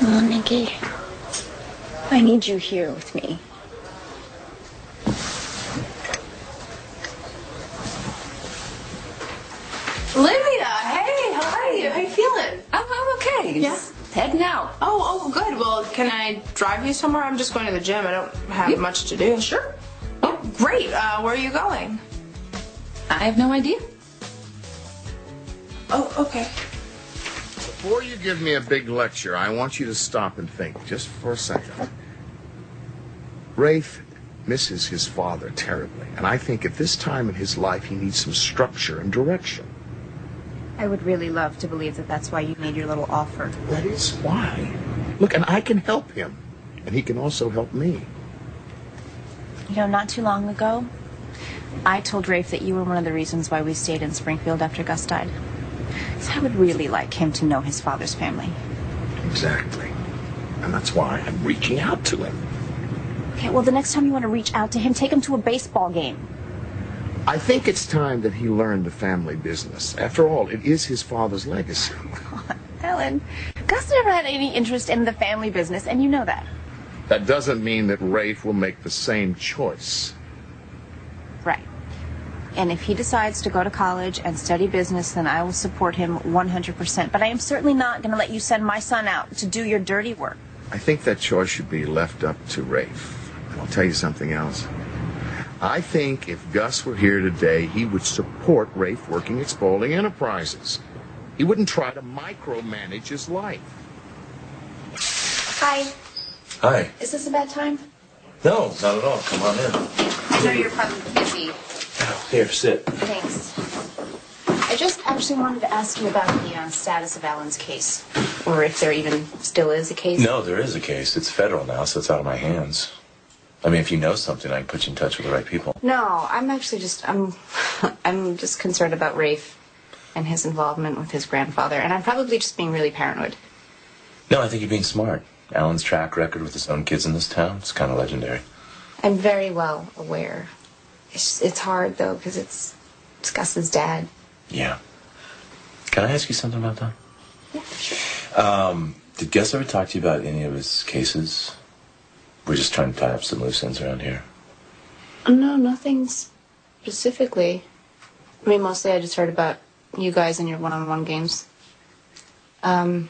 Come on, Nikki. I need you here with me. Livia, hey, how are you? How you feeling? I'm okay. Yeah. Just heading out. Oh, good. Well, can I drive you somewhere? I'm just going to the gym. I don't have much to do. Sure. Oh, great. Where are you going? I have no idea. Oh, okay. Before you give me a big lecture, I want you to stop and think, just for a second. Rafe misses his father terribly, and I think at this time in his life he needs some structure and direction. I would really love to believe that that's why you made your little offer. That is why. Look, and I can help him, and he can also help me. You know, not too long ago, I told Rafe that you were one of the reasons why we stayed in Springfield after Gus died. So I would really like him to know his father's family. Exactly. And that's why I'm reaching out to him. Okay, well, the next time you want to reach out to him, take him to a baseball game. I think it's time that he learned the family business. After all, it is his father's legacy. Ellen, Gus never had any interest in the family business, and you know that. That doesn't mean that Rafe will make the same choice. Right. And if he decides to go to college and study business, then I will support him 100%. But I am certainly not going to let you send my son out to do your dirty work. I think that choice should be left up to Rafe. And I'll tell you something else. I think if Gus were here today, he would support Rafe working at Spaulding Enterprises. He wouldn't try to micromanage his life. Hi. Hi. Is this a bad time? No, not at all. Come on in. I know you're probably busy. Here, sit. Thanks. I just actually wanted to ask you about the status of Alan's case. Or if there even still is a case. No, there is a case. It's federal now, so it's out of my hands. I mean, if you know something, I can put you in touch with the right people. No, I'm actually just, I'm just concerned about Rafe and his involvement with his grandfather. And I'm probably just being really paranoid. No, I think you're being smart. Alan's track record with his own kids in this town is kind of legendary. I'm very well aware. It's hard, though, because it's Gus's dad. Yeah. Can I ask you something about that? Yeah, sure. Did Gus ever talk to you about any of his cases? We're just trying to tie up some loose ends around here. No, nothing specifically. I mean, mostly I just heard about you guys and your one-on-one games. I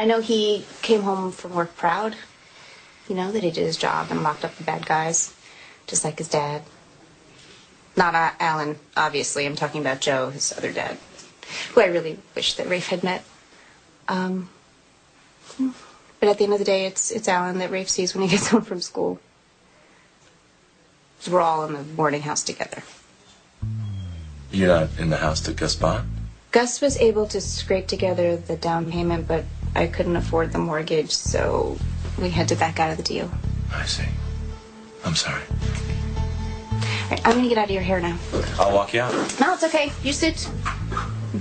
know he came home from work proud. You know, that he did his job and locked up the bad guys, just like his dad. Not Alan, obviously. I'm talking about Joe, his other dad, who I really wish that Rafe had met. But at the end of the day, it's Alan that Rafe sees when he gets home from school. So we're all in the boarding house together. You're not in the house that Gus bought? Gus was able to scrape together the down payment, but I couldn't afford the mortgage, so we had to back out of the deal. I see. I'm sorry. All right, I'm going to get out of your hair now. I'll walk you out. No, it's okay. You sit.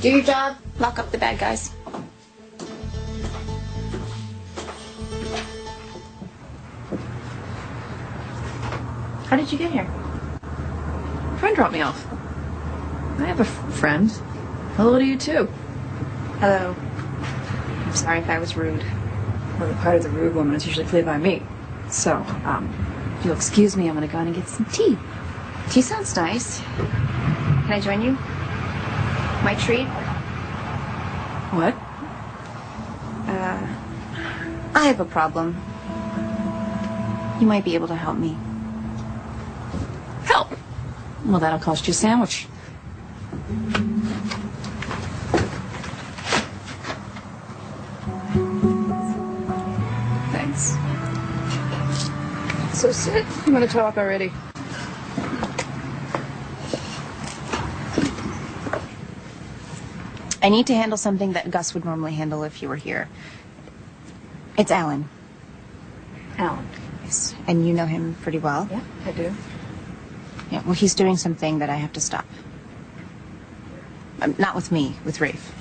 Do your job. Lock up the bad guys. How did you get here? A friend dropped me off. I have a friend. Hello to you, too. Hello. I'm sorry if I was rude. Well, the part of the rude woman is usually played by me. So, if you'll excuse me, I'm going to go in and get some tea. Tea sounds nice. Can I join you? My treat? What? I have a problem. You might be able to help me. Help! Well, that'll cost you a sandwich. Thanks. So sit. I'm going to talk already. I need to handle something that Gus would normally handle if you were here. It's Alan. Alan. Yes. And you know him pretty well. Yeah, I do. Yeah, well, he's doing something that I have to stop. Not with me, with Rafe.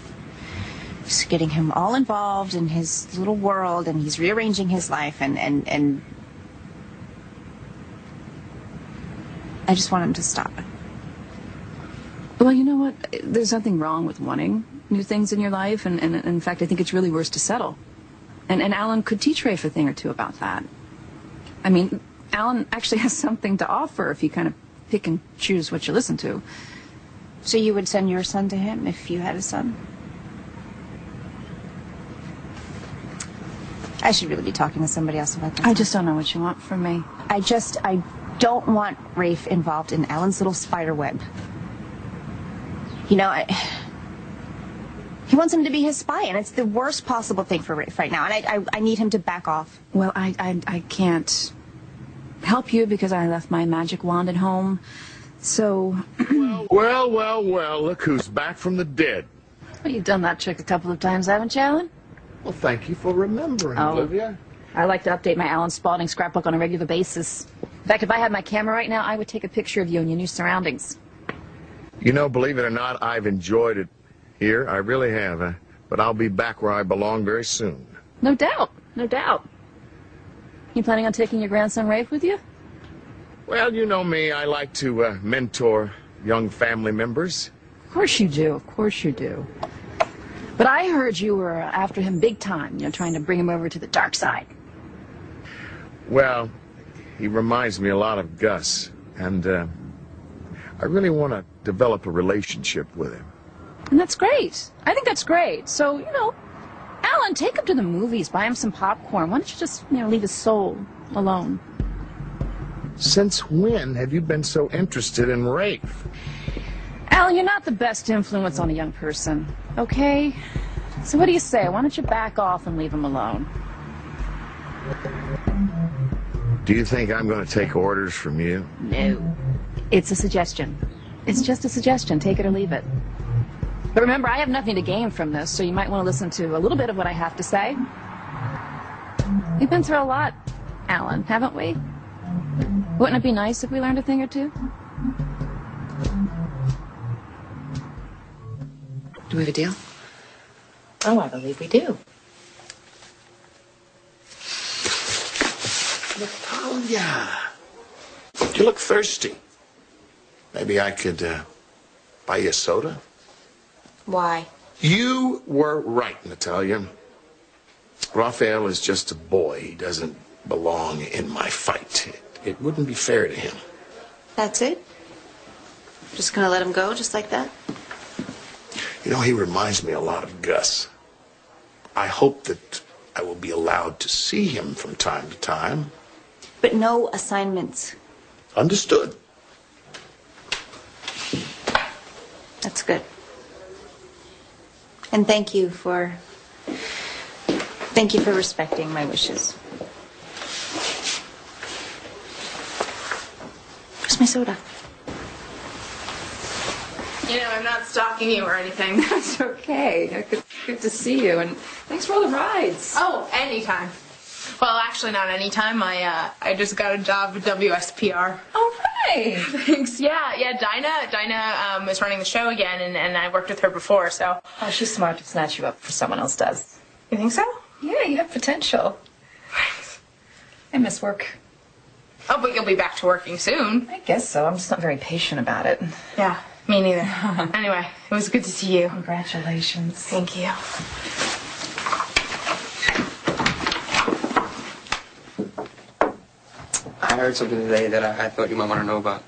He's getting him all involved in his little world, and he's rearranging his life, and I just want him to stop it. Well, you know what? There's nothing wrong with wanting new things in your life, and in fact, I think it's really worse to settle. And Alan could teach Rafe a thing or two about that. I mean, Alan actually has something to offer if you kind of pick and choose what you listen to. So you would send your son to him if you had a son? I should really be talking to somebody else about that. I just don't know what you want from me. I don't want Rafe involved in Alan's little spider web. You know, he wants him to be his spy, and it's the worst possible thing for Rafe right now, and I need him to back off. Well, I can't help you because I left my magic wand at home, so... Well, look who's back from the dead. Well, you've done that trick a couple of times, haven't you, Alan? Well, thank you for remembering, Olivia. I like to update my Alan Spaulding scrapbook on a regular basis. In fact, if I had my camera right now, I would take a picture of you in your new surroundings. You know, believe it or not, I've enjoyed it here. I really have. But I'll be back where I belong very soon. No doubt. No doubt. You planning on taking your grandson Rafe with you? Well, you know me. I like to mentor young family members. Of course you do. Of course you do. But I heard you were after him big time, you know, trying to bring him over to the dark side. Well, he reminds me a lot of Gus, and I really want to develop a relationship with him. And that's great. I think that's great. So, you know, Alan, take him to the movies, buy him some popcorn. Why don't you just, you know, leave his soul alone? Since when have you been so interested in Rafe? Alan, you're not the best influence on a young person, okay? So what do you say? Why don't you back off and leave him alone? Do you think I'm going to take orders from you? No. It's a suggestion. It's just a suggestion. Take it or leave it. But remember, I have nothing to gain from this, so you might want to listen to a little bit of what I have to say. We've been through a lot, Alan, haven't we? Wouldn't it be nice if we learned a thing or two? Do we have a deal? Oh, I believe we do. Otalia, you look thirsty. Maybe I could buy you a soda? Why? You were right, Natalia. Raphael is just a boy. He doesn't belong in my fight. It wouldn't be fair to him. That's it? Just gonna let him go just like that? You know, he reminds me a lot of Gus. I hope that I will be allowed to see him from time to time. But no assignments. Understood. That's good. And thank you for respecting my wishes. Where's my soda? You know, I'm not stalking you or anything. It's okay. Good to see you, and thanks for all the rides. Oh, anytime. Well, actually, not anytime. I just got a job at WSPR. All right. Thanks. Yeah. Dinah is running the show again, and I worked with her before, so. Oh, she's smart to snatch you up before someone else does. You think so? Yeah, you have potential. I miss work. Oh, but you'll be back to working soon. I guess so. I'm just not very patient about it. Yeah, me neither. Anyway, it was good to see you. Congratulations. Thank you. I heard something today that I thought you might want to know about.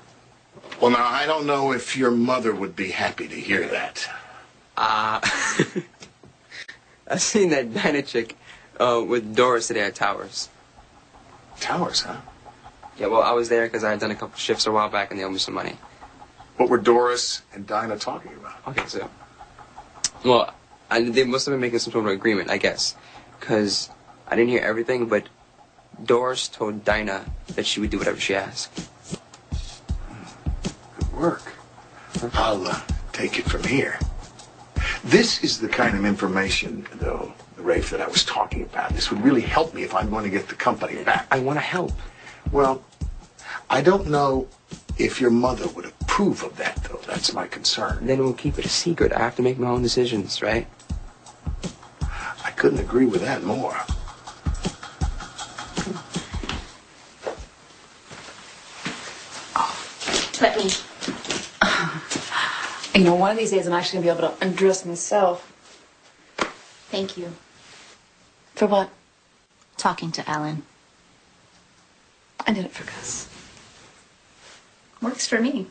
Well, now, I don't know if your mother would be happy to hear that. I seen that Dinah chick with Doris today at Towers. Towers, huh? Yeah, well, I was there because I had done a couple shifts a while back and they owed me some money. What were Doris and Dinah talking about? Okay, so... Well, they must have been making some sort of agreement, I guess. Because I didn't hear everything, but Doris told Dinah that she would do whatever she asked. Good work. I'll take it from here. This is the kind of information, though, Rafe, that I was talking about. This would really help me if I'm going to get the company back. I want to help. Well, I don't know if your mother would approve of that, though. That's my concern. Then we'll keep it a secret. I have to make my own decisions, right? I couldn't agree with that more. Let me. You know, one of these days I'm actually going to be able to undress myself. Thank you. For what? talking to Alan. I did it for Gus. Works for me.